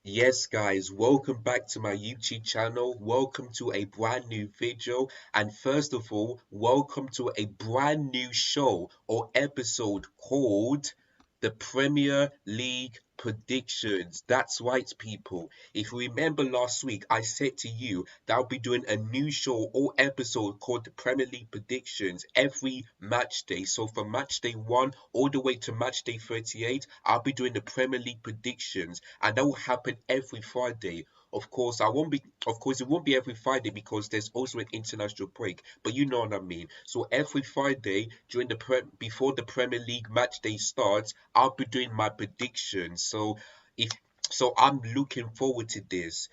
Yes, guys, welcome back to my YouTube channel. Welcome to a brand new video. And first of all, welcome to a brand new show or episode called the Premier League Predictions. That's right, people. If you remember last week, I said to you that I'll be doing a new show or episode called the Premier League Predictions every match day. So from match day 1 all the way to match day 38, I'll be doing the Premier League predictions, and that will happen every Friday. Of course, it won't be every Friday because there's also an international break, but you know what I mean. So every Friday before the Premier League match day starts, I'll be doing my predictions. If I'm looking forward to this.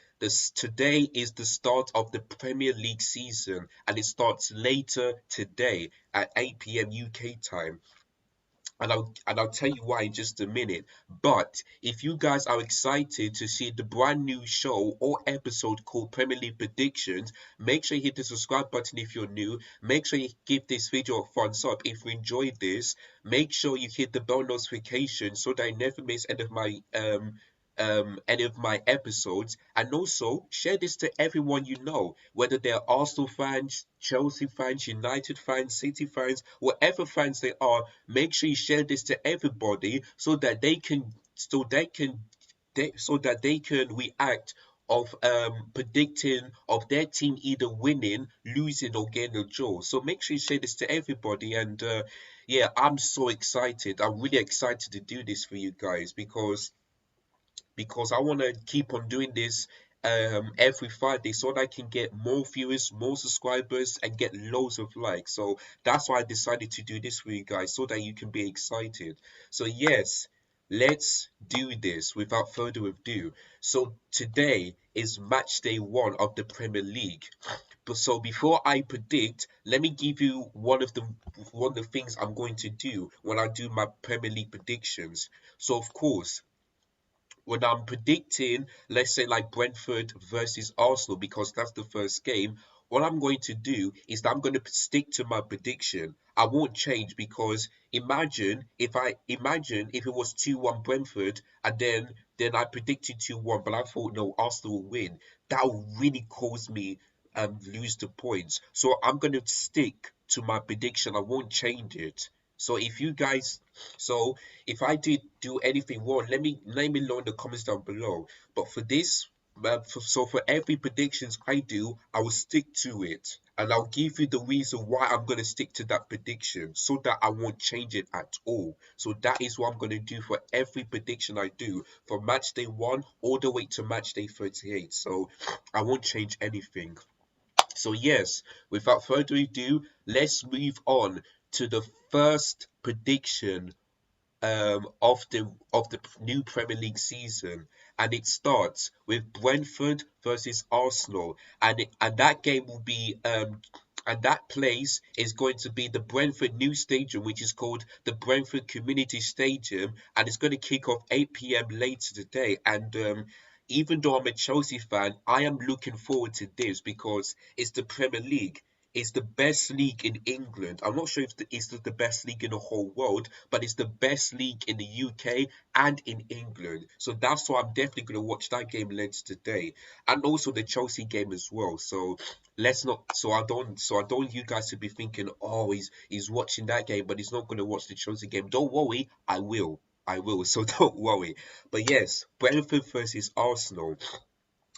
Today is the start of the Premier League season, and it starts later today at 8 p.m. UK time. And I'll tell you why in just a minute. But if you guys are excited to see the brand new show or episode called Premier League Predictions, make sure you hit the subscribe button if you're new. Make sure you give this video a thumbs up if you enjoyed this. Make sure you hit the bell notification so that I never miss any of my episodes, and also share this to everyone you know, whether they're Arsenal fans, Chelsea fans, United fans, City fans, whatever fans they are. Make sure you share this to everybody so that they can react of predicting of their team either winning, losing, or getting a draw. So make sure you share this to everybody. And yeah, I'm so excited. I'm really excited to do this for you guys because I want to keep on doing this every Friday so that I can get more viewers, more subscribers, and get loads of likes. So that's why I decided to do this for you guys so that you can be excited. So yes, let's do this without further ado. So today is match day 1 of the Premier League. But so before I predict, let me give you one of the things I'm going to do when I do my Premier League predictions. So of course, when I'm predicting, let's say like Brentford versus Arsenal, because that's the first game, what I'm going to do is that I'm going to stick to my prediction. I won't change because imagine if it was 2-1 Brentford and then I predicted 2-1, but I thought no, Arsenal will win. That would really cause me lose the points. So I'm going to stick to my prediction. I won't change it. So if you guys so if I did do anything wrong, let me know in the comments down below. But for this, for every predictions I do, I will stick to it, and I'll give you the reason why I'm gonna stick to that prediction, so that I won't change it at all. So that is what I'm gonna do for every prediction I do, from match day 1 all the way to match day 38. So I won't change anything. So yes, without further ado, let's move on to the first prediction of the new Premier League season, and it starts with Brentford versus Arsenal, and that game will be and that place is going to be the Brentford new stadium, which is called the Brentford Community Stadium, and it's going to kick off 8 p.m. later today. And even though I'm a Chelsea fan, I am looking forward to this because it's the Premier League. It's the best league in England. I'm not sure if it's the best league in the whole world, but it's the best league in the UK and in England. So that's why I'm definitely going to watch that game later today, and also the Chelsea game as well. So let's not. So I don't want you guys to be thinking, oh, he's watching that game, but he's not going to watch the Chelsea game. Don't worry, I will. I will. So don't worry. But yes, Brentford versus Arsenal.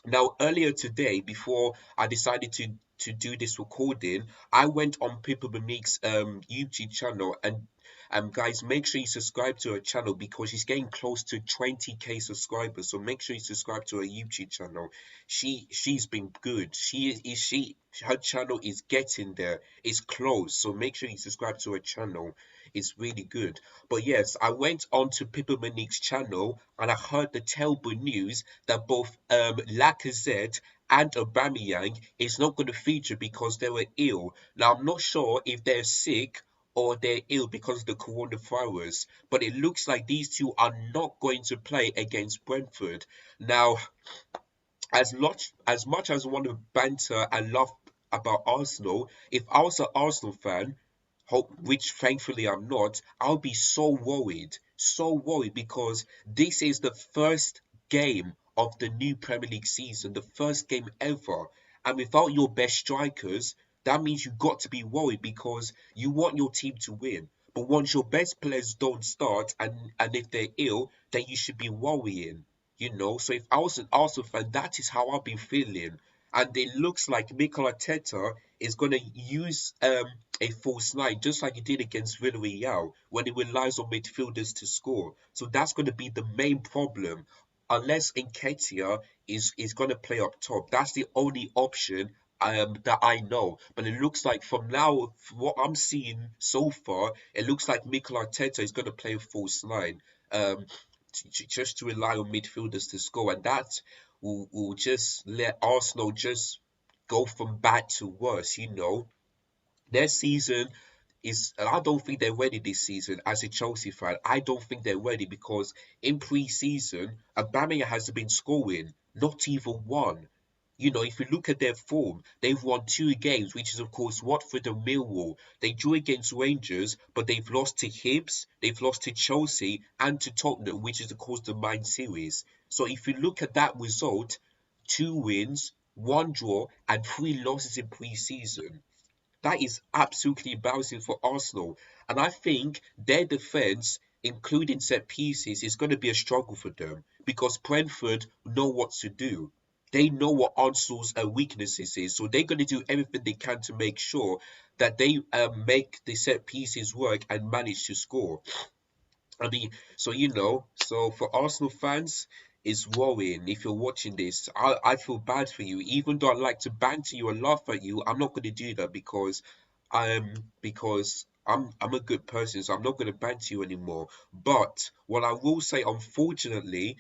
Now, earlier today, before I decided to do this recording, I went on Pippa Monique's YouTube channel, and guys, make sure you subscribe to her channel because she's getting close to 20k subscribers. So make sure you subscribe to her YouTube channel. She's been good. Her channel is getting there. It's close. So make sure you subscribe to her channel. It's really good. But yes, I went on to Pippa Monique's channel and I heard the terrible news that both Lacazette and Aubameyang is not going to feature because they were ill. Now, I'm not sure if they're sick or they're ill because of the coronavirus, but it looks like these two are not going to play against Brentford. Now, as much as I want to banter and laugh about Arsenal, if I was an Arsenal fan, which thankfully I'm not, I'll be so worried because this is the first game of the new Premier League season, the first game ever. And without your best strikers, that means you got to be worried because you want your team to win. But once your best players don't start and if they're ill, then you should be worrying. So if I was an Arsenal fan, that is how I've been feeling. And it looks like Mikel Arteta is going to use a false nine, just like he did against Villarreal, when he relies on midfielders to score. So that's going to be the main problem. Unless Nketiah is going to play up top, that's the only option that I know. But it looks like from now, from what I'm seeing so far, it looks like Mikel Arteta is going to play a false nine. Um, just to rely on midfielders to score, and that will just let Arsenal just go from bad to worse. Their season I don't think they're ready this season as a Chelsea fan. I don't think they're ready because in pre-season, Aubameyang hasn't been scoring, not even one. If you look at their form, they've won two games, which is of course Watford and Millwall. They drew against Rangers, but they've lost to Hibs, they've lost to Chelsea and to Tottenham, which is of course the Mind series. So if you look at that result, two wins, one draw, and three losses in pre-season. That is absolutely embarrassing for Arsenal. And I think their defence, including set pieces, is going to be a struggle for them because Brentford know what to do. They know what Arsenal's weaknesses is, so they're going to do everything they can to make sure that they make the set pieces work and manage to score. I mean, so for Arsenal fans, it's worrying if you're watching this. I feel bad for you. Even though I like to banter you and laugh at you, I'm not going to do that because I'm a good person, so I'm not going to banter you anymore. But what I will say, unfortunately,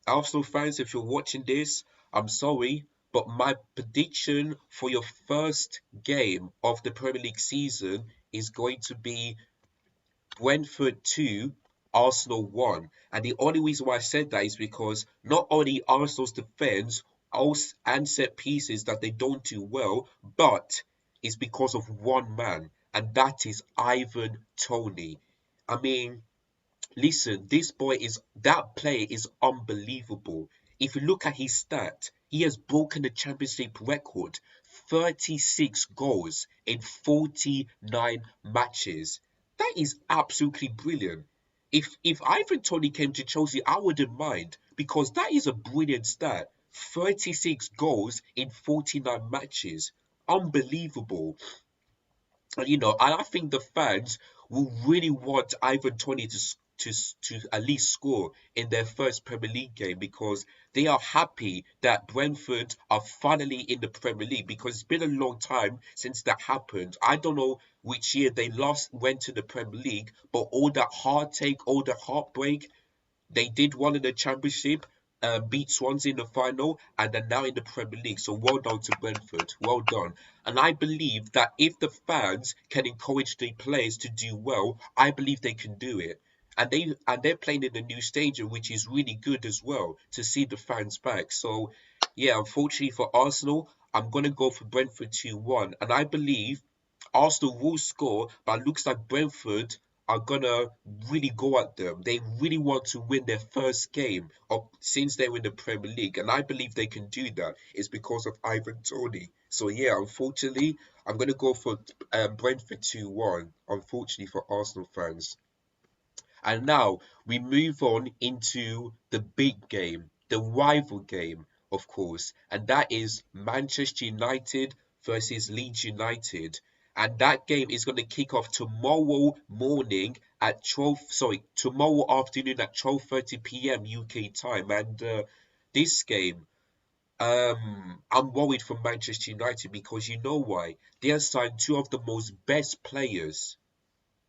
Arsenal fans, if you're watching this, I'm sorry, but my prediction for your first game of the Premier League season is going to be Brentford 2, Arsenal 1. And the only reason why I said that is because not only Arsenal's defense and set pieces that they don't do well, but it's because of one man, and that is Ivan Toney. I mean, listen, that player is unbelievable. If you look at his stat, he has broken the Champions League record, 36 goals in 49 matches. That is absolutely brilliant. If Ivan Toney came to Chelsea, I wouldn't mind because that is a brilliant stat. 36 goals in 49 matches. Unbelievable. And I think the fans will really want Ivan Toney to at least score in their first Premier League game because they are happy that Brentford are finally in the Premier League because it's been a long time since that happened. I don't know which year they last went to the Premier League, but all that heartache, all the heartbreak, they did one in the Championship, beat Swansea in the final, and are now in the Premier League. So well done to Brentford. Well done. And I believe that if the fans can encourage the players to do well, I believe they can do it. And they're playing in the new stadium, which is really good as well to see the fans back. So yeah, unfortunately for Arsenal, I'm gonna go for Brentford 2-1. And I believe Arsenal will score, but it looks like Brentford are gonna really go at them. They really want to win their first game since they're in the Premier League, and I believe they can do that. It's because of Ivan Toney. So yeah, unfortunately, I'm gonna go for Brentford 2-1. Unfortunately for Arsenal fans. And now we move on into the big game, the rival game, of course, and that is Manchester United versus Leeds United. And that game is going to kick off tomorrow morning at 12, sorry, tomorrow afternoon at 12:30 p.m. UK time. And this game, I'm worried for Manchester United because you know why? They have signed two of the most best players,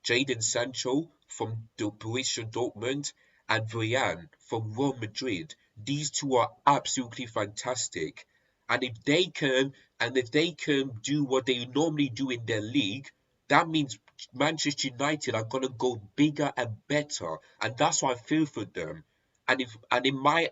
Jadon Sancho from Borussia Dortmund and Varane from Real Madrid. These two are absolutely fantastic. And if they can do what they normally do in their league, that means Manchester United are gonna go bigger and better. And that's why I feel for them. And in my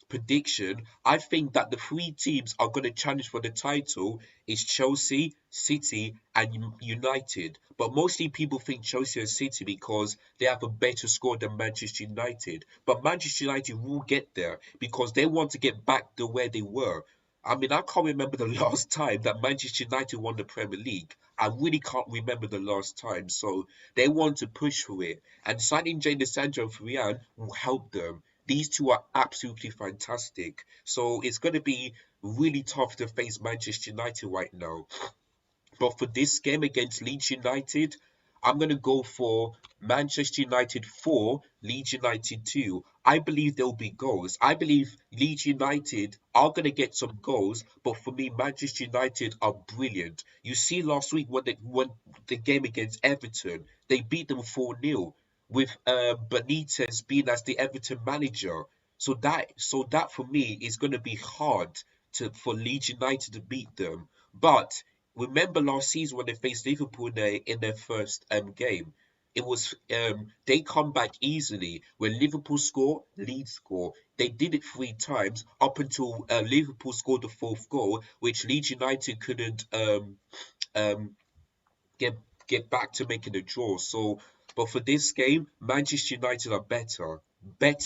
prediction, I think that the three teams are going to challenge for the title is Chelsea, City, and United. But mostly people think Chelsea and City because they have a better score than Manchester United. But Manchester United will get there because they want to get back to where they were. I mean, I can't remember the last time that Manchester United won the Premier League. I really can't remember the last time. So they want to push for it. And signing Jadon Sancho and Rian will help them. These two are absolutely fantastic. So it's going to be really tough to face Manchester United right now. But for this game against Leeds United, I'm going to go for Manchester United 4, Leeds United 2. I believe there will be goals. I believe Leeds United are going to get some goals, but for me, Manchester United are brilliant. You see last week when they won the game against Everton, they beat them 4-0 with Benitez being as the Everton manager. So that for me is going to be hard for Leeds United to beat them. But remember last season when they faced Liverpool in their first game, it was they come back easily. When Liverpool score, Leeds score. They did it three times up until Liverpool scored the fourth goal, which Leeds United couldn't um, get get back to making a draw. So, but for this game, Manchester United are better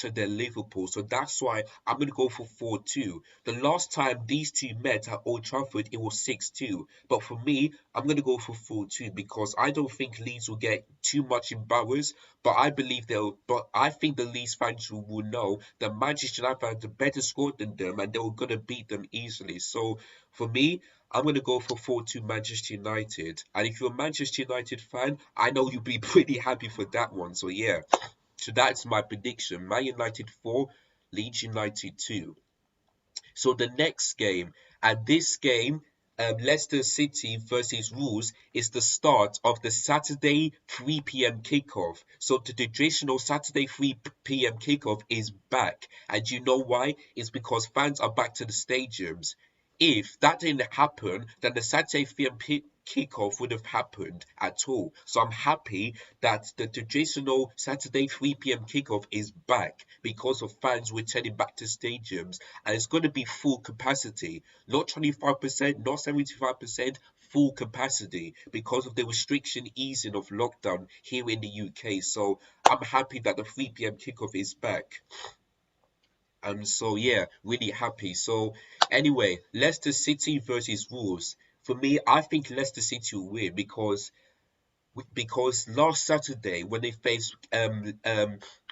than Liverpool. So that's why I'm gonna go for 4-2. The last time these two met at Old Trafford, it was 6-2. But for me, I'm gonna go for 4-2 because I don't think Leeds will get too much embarrassed. But I believe they'll. But I think the Leeds fans will know that Manchester United have the better score than them, and they were gonna beat them easily. So for me, I'm going to go for 4-2 Manchester United. And if you're a Manchester United fan, I know you'll be pretty happy for that one. So, yeah. So, that's my prediction. Man United 4, Leeds United 2. So the next game, and this game, Leicester City versus Wolves, is the start of the Saturday 3 p.m. kickoff. So the traditional Saturday 3 p.m. kickoff is back. And you know why? It's because fans are back to the stadiums. If that didn't happen, then the Saturday 3 p.m. Kickoff would have happened at all. So I'm happy that the traditional Saturday 3 p.m. kickoff is back because of fans returning back to stadiums, and it's going to be full capacity, not 25%, not 75%, full capacity because of the restriction easing of lockdown here in the UK. So I'm happy that the 3 p.m. kickoff is back. So yeah, really happy. So anyway, Leicester City versus Wolves. For me, I think Leicester City will win because last Saturday when they faced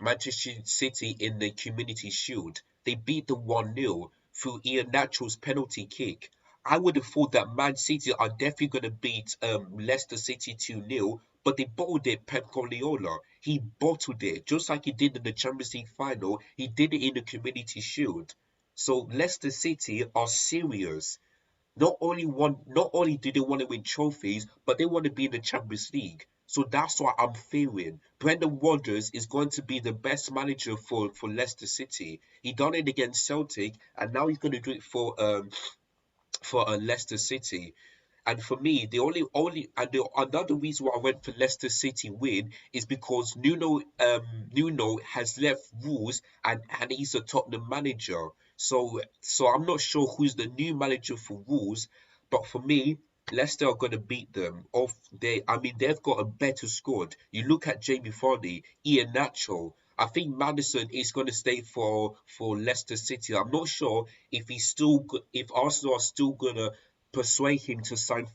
Manchester City in the Community Shield, they beat them 1-0 through Ian Natural's penalty kick. I would have thought that Man City are definitely going to beat Leicester City 2-0, but they bottled it. Pep Guardiola, he bottled it just like he did in the Champions League final. He did it in the Community Shield. So Leicester City are serious. Not only do they want to win trophies, but they want to be in the Champions League. So that's what I'm fearing. Brendan Rodgers is going to be the best manager for Leicester City. He done it against Celtic, and now he's going to do it for Leicester City. And for me, the only and the another reason why I went for Leicester City win is because Nuno has left Wolves and he's a Tottenham manager. So I'm not sure who's the new manager for Wolves, but for me, Leicester are going to beat them. They've got a better squad. You look at Jamie Vardy, Ian Nacho. I think Madison is going to stay for Leicester City. I'm not sure if Arsenal are still gonna persuade him to sign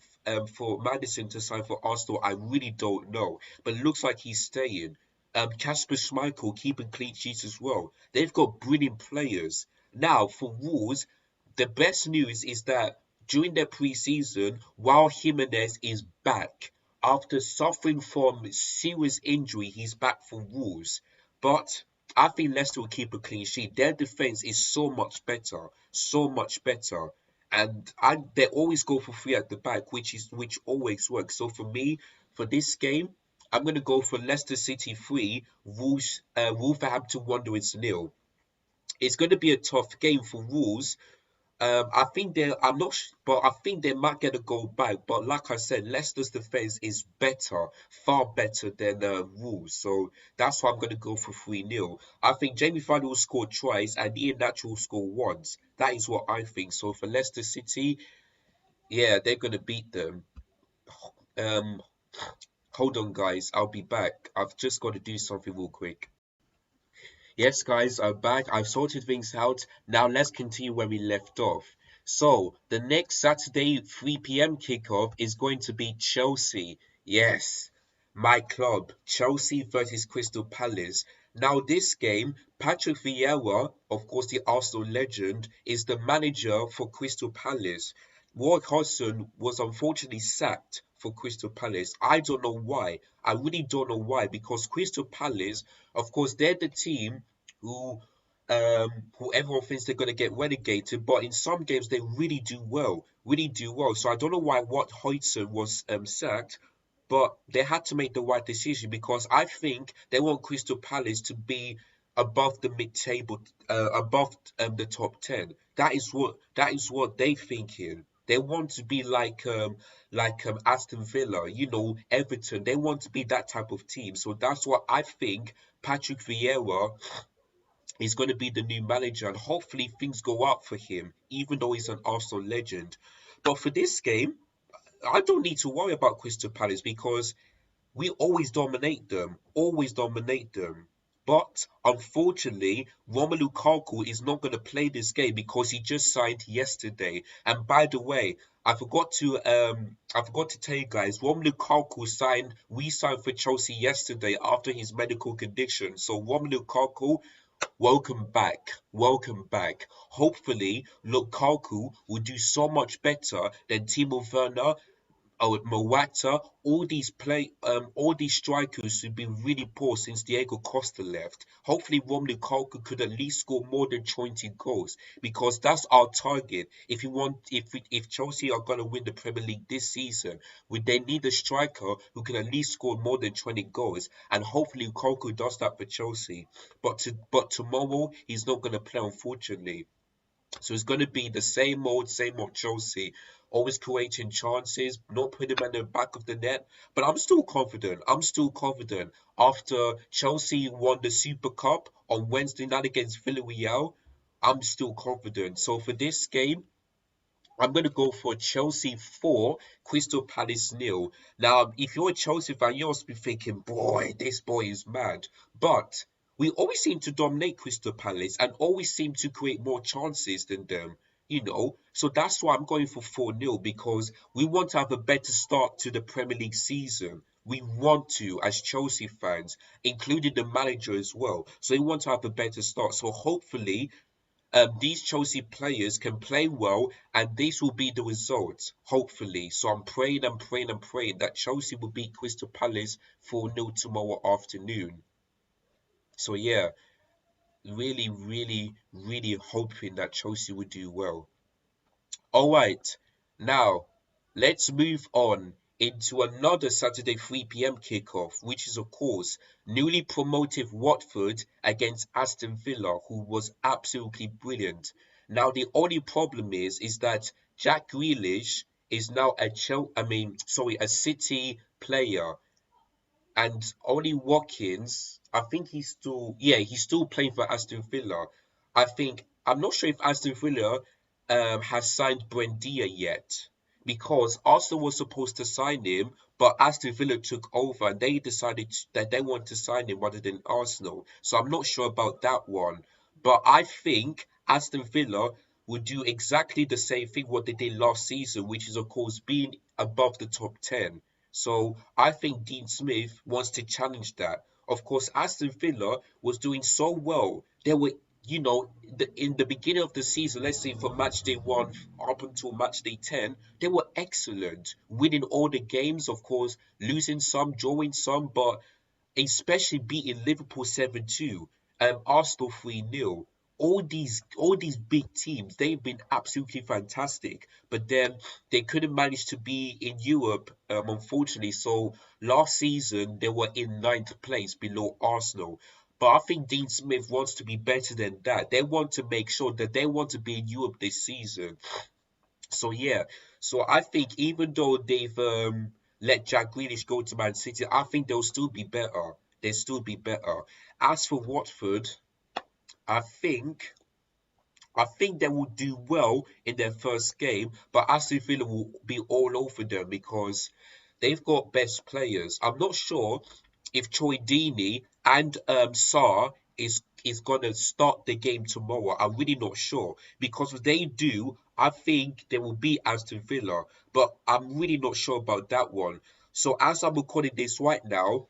for Madison to sign for Arsenal. I really don't know, but it looks like he's staying. Kasper Schmeichel keeping clean sheets as well. They've got brilliant players. Now for Wolves, the best news is that during their preseason, while Jimenez is back after suffering from serious injury, he's back for Wolves. But I think Leicester will keep a clean sheet. Their defense is so much better, and they always go for three at the back, which always works. So for me, for this game, I'm gonna go for Leicester City 3, Wolverhampton Wanderers 0. It's going to be a tough game for Wolves, I think they. I'm not, but I think they might get a goal back. But like I said, Leicester's defense is better, far better than Wolves. So that's why I'm gonna go for 3-0. I think Jamie Vardy will score twice and Ian Nacho will score once. That is what I think. So for Leicester City, yeah, they're gonna beat them. Um, hold on, guys. I'll be back. I've just got to do something real quick. Yes, guys, I'm back. I've sorted things out. Now let's continue where we left off. So, the next Saturday 3 p.m. kickoff is going to be Chelsea. Yes, my club, Chelsea versus Crystal Palace. Now, this game, Patrick Vieira, of course, the Arsenal legend, is the manager for Crystal Palace. Ward Hodgson was unfortunately sacked for Crystal Palace. I don't know why. I really don't know why, because Crystal Palace, of course, they're the team who who everyone thinks they're going to get relegated, but in some games they really do well, really do well. So I don't know why Wat Hodgson was sacked, but they had to make the right decision because I think they want Crystal Palace to be above the mid-table, above the top 10. That is what they thinking. They want to be like Aston Villa, Everton. They want to be that type of team. So that's what I think. Patrick Vieira is going to be the new manager, and hopefully things go up for him, even though he's an Arsenal legend. But for this game, I don't need to worry about Crystal Palace because we always dominate them, always dominate them. But unfortunately, Romelu Lukaku is not going to play this game because he just signed yesterday. And by the way, I forgot to tell you guys, Romelu Lukaku we signed for Chelsea yesterday after his medical condition. So Romelu Lukaku, welcome back. Welcome back. Hopefully, Lukaku will do so much better than Timo Werner, Morata, all these strikers who've been really poor since Diego Costa left. Hopefully, Romelu Lukaku could at least score more than 20 goals because that's our target. If Chelsea are gonna win the Premier League this season, they need a striker who can at least score more than 20 goals, and hopefully Lukaku does that for Chelsea. But tomorrow he's not gonna play, unfortunately. So it's going to be the same old Chelsea, always creating chances, not putting them in the back of the net. But I'm still confident. I'm still confident. After Chelsea won the Super Cup on Wednesday night against Villarreal, I'm still confident. So for this game, I'm going to go for Chelsea 4, Crystal Palace nil. Now, if you're a Chelsea fan, you must be thinking, boy, this boy is mad. But we always seem to dominate Crystal Palace and always seem to create more chances than them. So that's why I'm going for 4-0 because we want to have a better start to the Premier League season. We want to, as Chelsea fans, including the manager as well. So we want to have a better start. So hopefully these Chelsea players can play well, and this will be the result, hopefully. So I'm praying and praying and praying that Chelsea will beat Crystal Palace 4-0 tomorrow afternoon. So yeah, really, really, really hoping that Chelsea will do well. All right, now let's move on into another Saturday 3 p.m. kickoff, which is, of course, newly promoted Watford against Aston Villa, who was absolutely brilliant. Now, the only problem is that Jack Grealish is now a City player, and Ollie Watkins, I think he's still playing for Aston Villa. I'm not sure if Aston Villa has signed Buendia yet because Arsenal was supposed to sign him, but Aston Villa took over and they decided that they want to sign him rather than Arsenal. So I'm not sure about that one, but I think Aston Villa will do exactly the same thing what they did last season, which is of course being above the top 10. So I think Dean Smith wants to challenge that. Of course, Aston Villa was doing so well. They were, in the beginning of the season, let's say from match day 1 up until match day 10, they were excellent, winning all the games, of course, losing some, drawing some, but especially beating Liverpool 7-2 and Arsenal 3-0. All these big teams, they've been absolutely fantastic, but then they couldn't manage to be in Europe, unfortunately. So last season they were in ninth place below Arsenal. But I think Dean Smith wants to be better than that. They want to make sure that they want to be in Europe this season. So yeah, so I think even though they've let Jack Grealish go to Man City, I think they'll still be better. They'll still be better. As for Watford, I think I think they will do well in their first game, but Aston Villa will be all over them because they've got best players. I'm not sure if Troy Deeney and Sarr is gonna start the game tomorrow. I'm really not sure because if they do, I think they will beat Aston Villa, but I'm really not sure about that one. So as I'm recording this right now,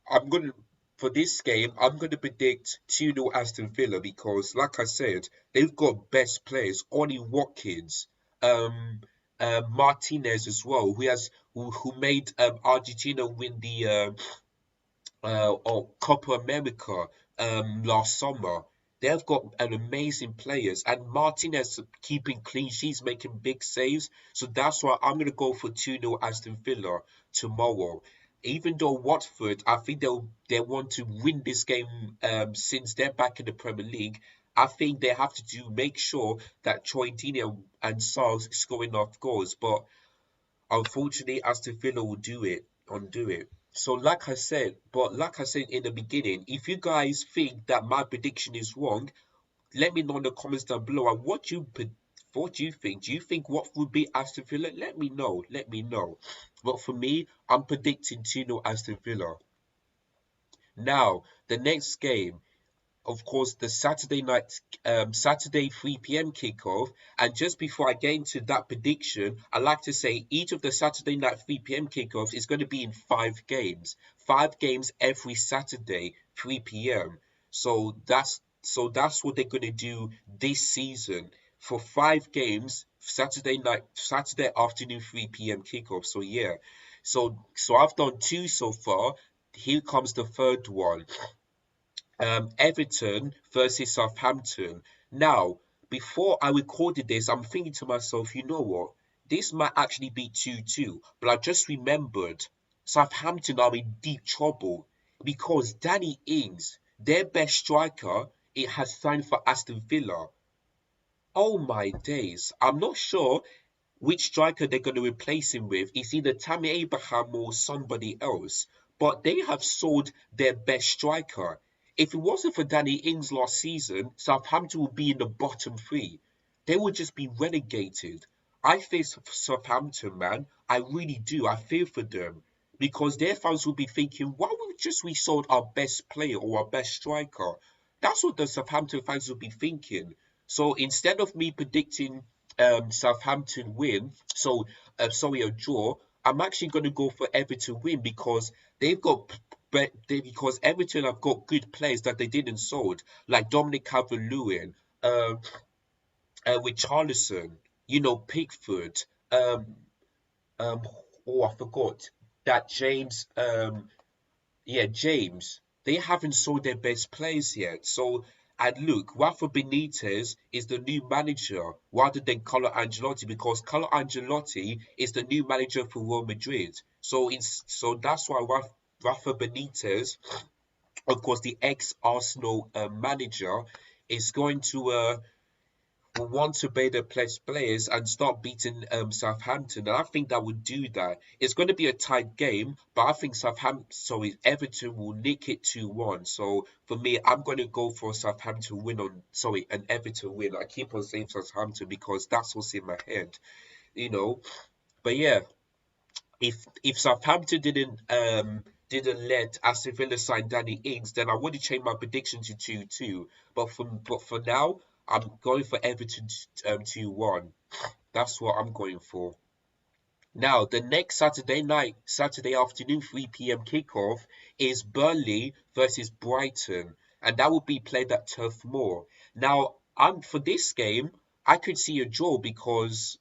I'm gonna for this game, I'm gonna predict 2-0 Aston Villa because, like I said, they've got best players. Ollie Watkins, um, Martinez as well, who made Argentina win the or Copa America last summer. They've got an amazing players, and Martinez keeping clean sheets, making big saves. So that's why I'm gonna go for 2-0 Aston Villa tomorrow. Even though Watford, I think they want to win this game since they're back in the Premier League. I think they have to make sure that Troy Deeney and Sars scoring off goals. But unfortunately, Aston Villa will undo it. So, like I said in the beginning, if you guys think that my prediction is wrong, let me know in the comments down below. And what do you think? Do you think what would be Aston Villa? Let me know. Let me know. But for me, I'm predicting 2-0 Aston Villa. Now, the next game, of course, the Saturday 3 p.m. kickoff. And just before I get into that prediction, I like to say each of the Saturday night 3 p.m. kickoffs is going to be in 5 games every Saturday 3 p.m. So that's what they're going to do this season for 5 games, Saturday afternoon 3 p.m. kickoff. So yeah, so I've done two so far. Here comes the third one. Everton versus Southampton. Now, before I recorded this, I'm thinking to myself, you know what? This might actually be 2-2, but I just remembered Southampton are in deep trouble because Danny Ings, their best striker, it has signed for Aston Villa. Oh my days. I'm not sure which striker they're going to replace him with. It's either Tammy Abraham or somebody else. But they have sold their best striker. If it wasn't for Danny Ings last season, Southampton would be in the bottom three. They would just be relegated. I fear Southampton, man. I really do. I fear for them. Because their fans will be thinking, why would we sold our best player or our best striker? That's what the Southampton fans will be thinking. So instead of me predicting Southampton win, sorry, a draw, I'm actually going to go for Everton win because they've got because Everton have got good players that they didn't sold, like Dominic Calvert-Lewin, um, with Charlison, Pickford, um, um, oh, I forgot that James, they haven't sold their best players yet. So, and look, Rafa Benitez is the new manager rather than Carlo Ancelotti because Carlo Ancelotti is the new manager for Real Madrid. So that's why Rafa Benitez, of course, the ex-Arsenal manager, is going to will want to pay their players and start beating Southampton. And I think that would do that. It's going to be a tight game, but I think Everton will nick it 2-1. So for me, I'm going to go for Southampton win an Everton win. I keep on saying Southampton because that's what's in my head, you know. But yeah, if Southampton didn't let Aston Villa sign Danny Ings, then I would have changed my prediction to 2-2. But for now, I'm going for Everton 2-1. That's what I'm going for. Now, the next Saturday afternoon, 3 p.m. kickoff is Burnley versus Brighton, and that will be played at Turf Moor. Now, for this game, I could see a draw because,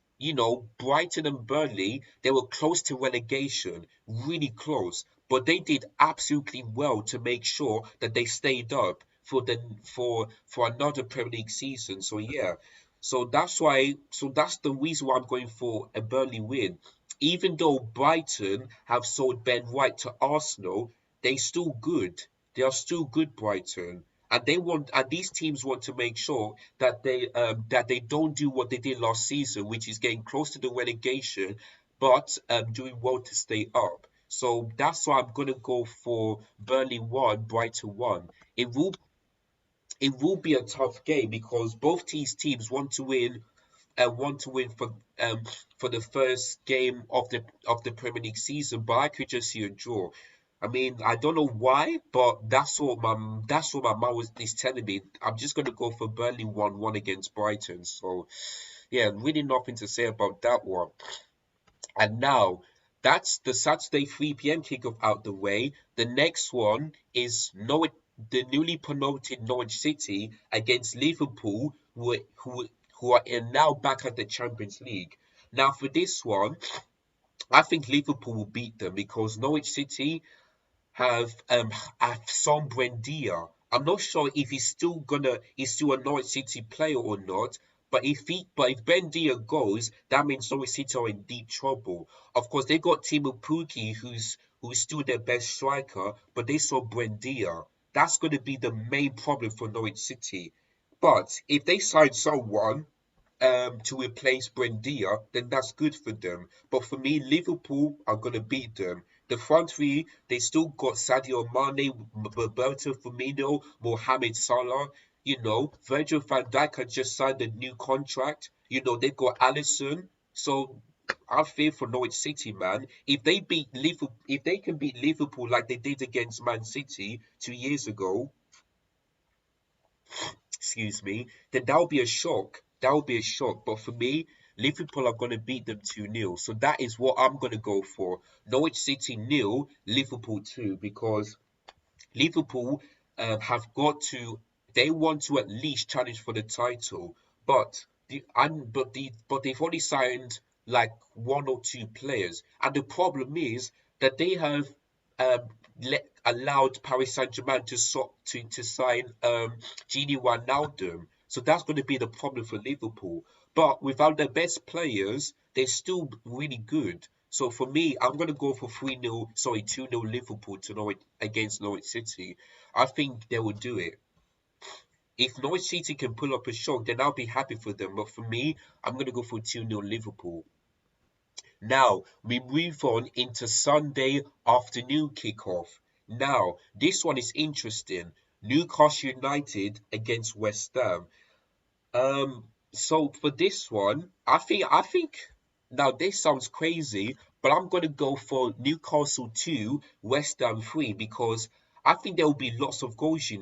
Brighton and Burnley, they were close to relegation, really close, but they did absolutely well to make sure that they stayed up for another Premier League season. So yeah, so that's the reason why I'm going for a Burnley win. Even though Brighton have sold Ben White to Arsenal, they still good. They are still good, Brighton. And these teams want to make sure that they don't do what they did last season, which is getting close to the relegation, but doing well to stay up. So that's why I'm gonna go for Burnley 1, Brighton 1. It will it will be a tough game because both these teams want to win for the first game of the Premier League season, but I could just see a draw. I mean, I don't know why, but that's what my mom is telling me. I'm just gonna go for Burnley 1-1 against Brighton. So yeah, really nothing to say about that one. And now that's the Saturday 3 p.m. kickoff out the way. The next one is Norwich, the newly promoted Norwich City against Liverpool, who are now back at the Champions League. Now for this one, I think Liverpool will beat them because Norwich City have Sam Buendia. I'm not sure if he's still a Norwich City player or not. But if Buendia goes, that means Norwich City are in deep trouble. Of course, they got Timo Pukki, who's still their best striker, but they saw Buendia. That's going to be the main problem for Norwich City. But if they sign someone to replace Buendia, then that's good for them. But for me, Liverpool are going to beat them. The front three, they still got Sadio Mane, Roberto Firmino, Mohamed Salah. Virgil van Dijk has just signed a new contract. They got Alisson. So I fear for Norwich City, man. If they can beat Liverpool like they did against Man City 2 years ago, excuse me, then that would be a shock. That would be a shock. But for me, Liverpool are going to beat them 2-0. So that is what I'm going to go for. Norwich City nil, Liverpool 2, because Liverpool have got to. They want to at least challenge for the title, but they've only signed like one or two players, and the problem is that they have um, allowed Paris Saint-Germain to sign Gini Wijnaldum. So that's going to be the problem for Liverpool. But without their best players, they're still really good. So for me, I'm gonna go for 3-0, sorry, 2-0 Liverpool to Norwich against Norwich City. I think they will do it. If Norwich City can pull up a shock, then I'll be happy for them. But for me, I'm gonna go for 2-0 Liverpool. Now we move on into Sunday afternoon kickoff. Now, this one is interesting. Newcastle United against West Ham. So for this one, I think now this sounds crazy, but I'm gonna go for Newcastle 2, West Ham 3 because I think there will be lots of goals.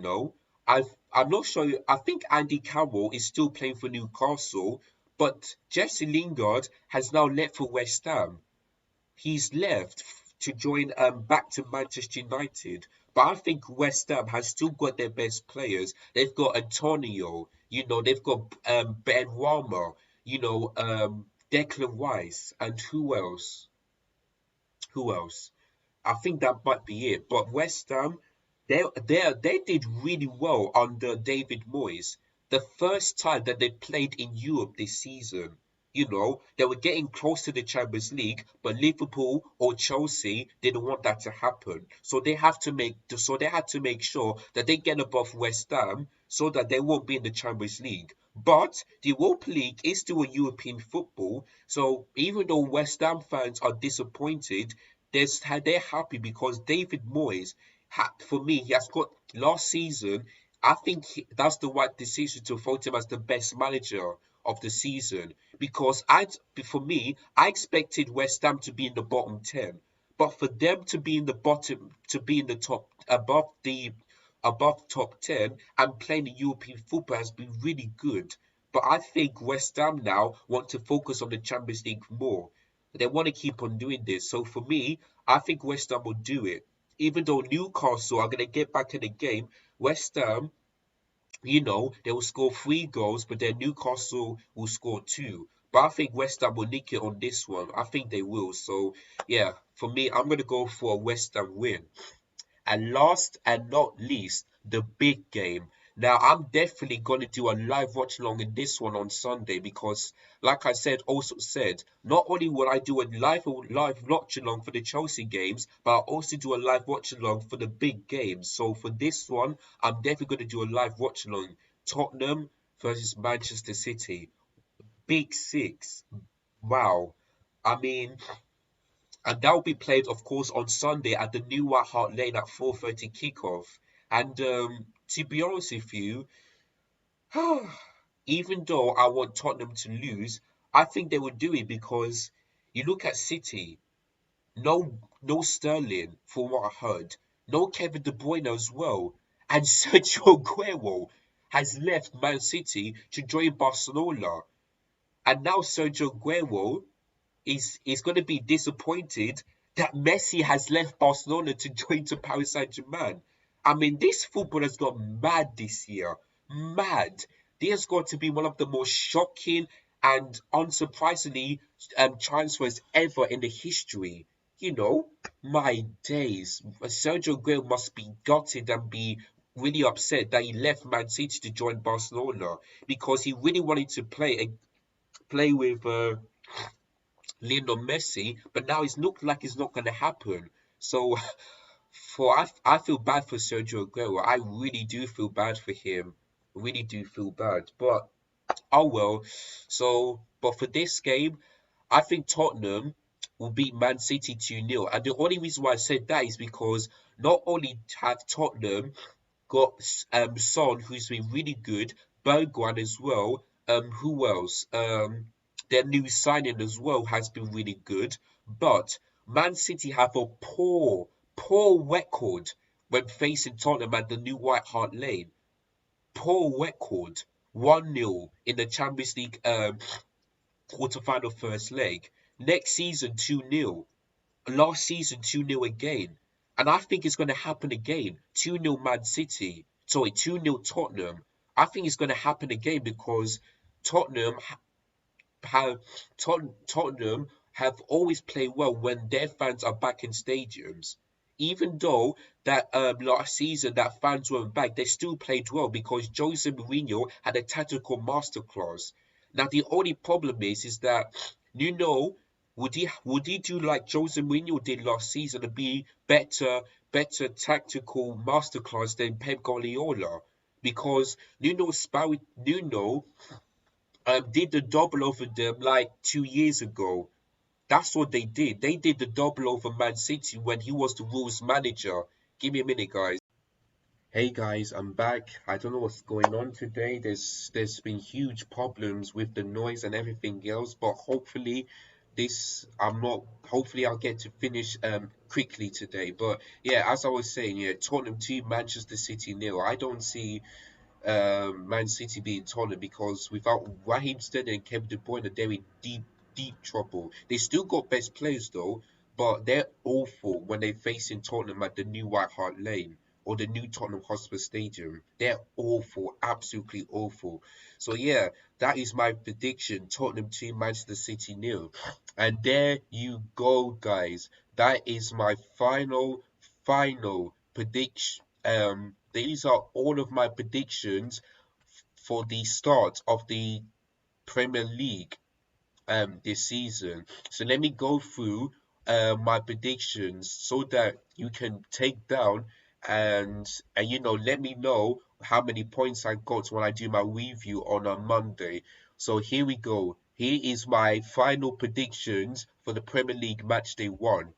I'm not sure. I think Andy Carroll is still playing for Newcastle, but Jesse Lingard has now left for West Ham. He's left to join back to Manchester United. But I think West Ham has still got their best players. They've got Antonio, they've got Ben Rama, Declan Rice, and who else? Who else? I think that might be it. But West Ham, they did really well under David Moyes. The first time that they played in Europe this season, they were getting close to the Champions League, but Liverpool or Chelsea didn't want that to happen. So they had to make sure that they get above West Ham so that they won't be in the Champions League. But the Europa League is still a European football, so even though West Ham fans are disappointed, they're happy because David Moyes, for me, he has got last season. I think that's the right decision to vote him as the best manager of the season because for me, I expected West Ham to be in the bottom 10, but for them to be in the bottom, to be in the top, above top 10 and playing the European football has been really good. But I think West Ham now want to focus on the Champions League more. They want to keep on doing this. So for me, I think West Ham will do it. Even though Newcastle are going to get back in the game, West Ham, they will score 3 goals, but then Newcastle will score two. But I think West Ham will nick it on this one. I think they will. So yeah, for me, I'm going to go for a West Ham win. And last and not least, the big game. Now, I'm definitely gonna do a live watch along in this one on Sunday because, like I said, also said, not only will I do a live watch along for the Chelsea games, but I'll also do a live watch along for the big games. So for this one, I'm definitely gonna do a live watch along. Tottenham versus Manchester City, Big Six. Wow. I mean, and that will be played, of course, on Sunday at the new White Hart Lane at 4:30 kickoff. And to be honest with you, even though I want Tottenham to lose, I think they will do it because you look at City, no Sterling, from what I heard, no Kevin De Bruyne as well, and Sergio Aguero has left Man City to join Barcelona, and now Sergio Aguero is going to be disappointed that Messi has left Barcelona to join to Paris Saint-Germain. I mean, this football has got mad this year. Mad. There's got to be one of the most shocking and unsurprisingly transfers ever in the history. You know, my days. Sergio Aguero must be gutted and be really upset that he left Man City to join Barcelona because he really wanted to play with Lionel Messi, but now it's looked like it's not going to happen. So I feel bad for Sergio Aguero. I really do feel bad for him. Really do feel bad. But oh well. So but for this game, I think Tottenham will beat Man City 2-0. And the only reason why I said that is because not only have Tottenham got Son, who's been really good, Bergwijn as well. Who else? Their new signing as well has been really good. But Man City have a poor record when facing Tottenham at the new White Hart Lane. Poor record. 1-0 in the Champions League quarterfinal first leg. Next season 2-0. Last season 2-0 again. And I think it's going to happen again. 2-0 Man City. Sorry, 2-0 Tottenham. I think it's going to happen again because Tottenham have Tottenham have always played well when their fans are back in stadiums. Even though that last season that fans weren't back, they still played well because Jose Mourinho had a tactical masterclass. Now the only problem is that would he do like Jose Mourinho did last season and be better tactical masterclass than Pep Guardiola? Because Nuno did the double over them like 2 years ago. That's what they did. They did the double over Man City when he was the Wolves manager. Give me a minute, guys. Hey guys, I'm back. I don't know what's going on today. There's been huge problems with the noise and everything else, but hopefully this I'm not hopefully I'll get to finish quickly today. But yeah, as I was saying, yeah, Tottenham 2, Manchester City nil. I don't see Man City being taller because without Raheem Sterling and Kevin De Bruyne, they're in deep trouble. They still got best players though, but they're awful when they're facing Tottenham at the new White Hart Lane or the new Tottenham Hotspur Stadium. They're awful, absolutely awful. So yeah, that is my prediction. Tottenham 2, Manchester City nil. And there you go, guys. That is my final prediction. These are all of my predictions for the start of the Premier League this season. So let me go through my predictions so that you can take down and let me know how many points I got when I do my review on a Monday. So here we go. Here is my final predictions for the Premier League Matchday 1.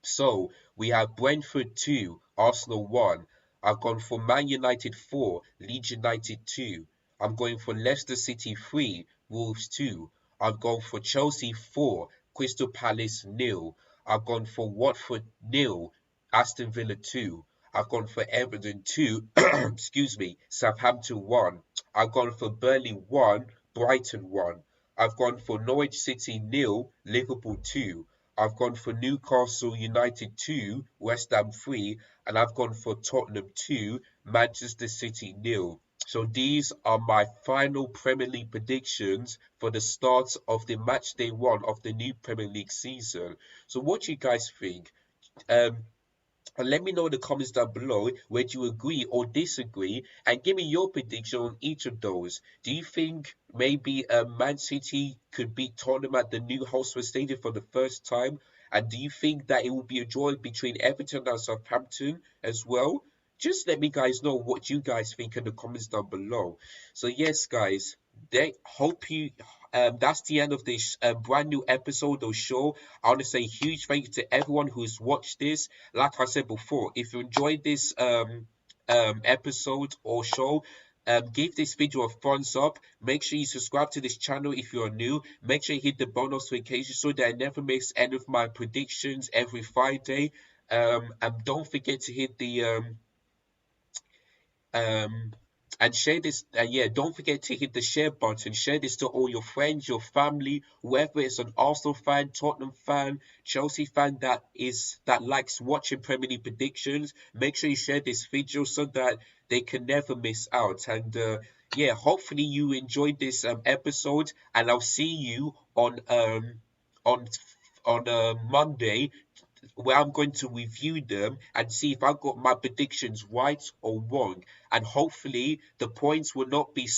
So we have Brentford 2, Arsenal 1. I've gone for Man United 4, Leeds United 2. I'm going for Leicester City 3, Wolves 2. I've gone for Chelsea 4, Crystal Palace nil. I've gone for Watford nil, Aston Villa 2. I've gone for Everton 2, excuse me, Southampton 1. I've gone for Burnley 1, Brighton 1. I've gone for Norwich City nil, Liverpool 2. I've gone for Newcastle United 2, West Ham 3, and I've gone for Tottenham 2, Manchester City nil. So these are my final Premier League predictions for the start of the match day 1 of the new Premier League season. So what do you guys think? Um, And let me know in the comments down below whether you agree or disagree, and give me your prediction on each of those. Do you think maybe Man City could beat Tottenham at the new Hotspur Stadium for the first time? And do you think that it will be a draw between Everton and Southampton as well? Just let me guys know what you guys think in the comments down below. So yes, guys, they hope you. That's the end of this brand new episode or show. I want to say huge thank you to everyone who's watched this. Like I said before, if you enjoyed this episode or show, give this video a thumbs up. Make sure you subscribe to this channel if you are new. Make sure you hit the bell notification so that I never miss any of my predictions every Friday. And don't forget to hit the um and share this, yeah, don't forget to hit the share button. Share this to all your friends, your family, whoever is an Arsenal fan, Tottenham fan, Chelsea fan that likes watching Premier League predictions. Make sure you share this video so that they can never miss out. And yeah, hopefully you enjoyed this episode, and I'll see you on Monday, where I'm going to review them and see if I got my predictions right or wrong. And hopefully the points will not be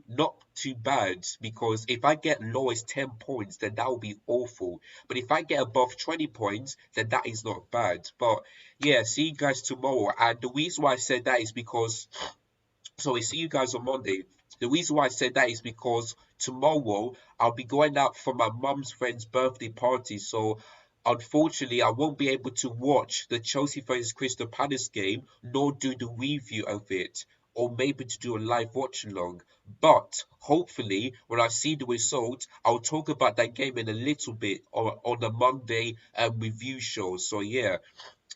not too bad, because if I get low as 10 points, then that will be awful. But if I get above 20 points, then that is not bad. But yeah, see you guys tomorrow. And the reason why I said that is because, so I see you guys on Monday. The reason why I said that is because tomorrow I'll be going out for my mum's friend's birthday party. So unfortunately, I won't be able to watch the Chelsea versus Crystal Palace game, nor do the review of it, or maybe to do a live watch along. But hopefully, when I see the result, I'll talk about that game in a little bit on the Monday review show. So yeah,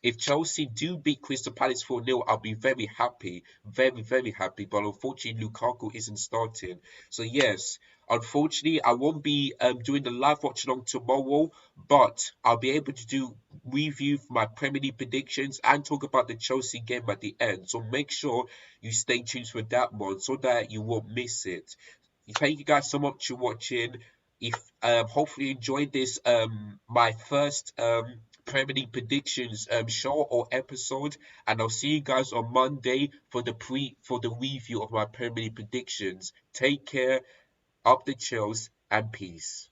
if Chelsea do beat Crystal Palace 4-0, I'll be very happy. Very, very happy. But unfortunately, Lukaku isn't starting. So, yes, unfortunately, I won't be doing the live watch along tomorrow, but I'll be able to do review my Premier League predictions and talk about the Chelsea game at the end. So, make sure you stay tuned for that one so that you won't miss it. Thank you guys so much for watching. If hopefully you enjoyed this my first Premier League predictions show or episode, and I'll see you guys on Monday for the review of my Premier League predictions. Take care, up the chills, and peace.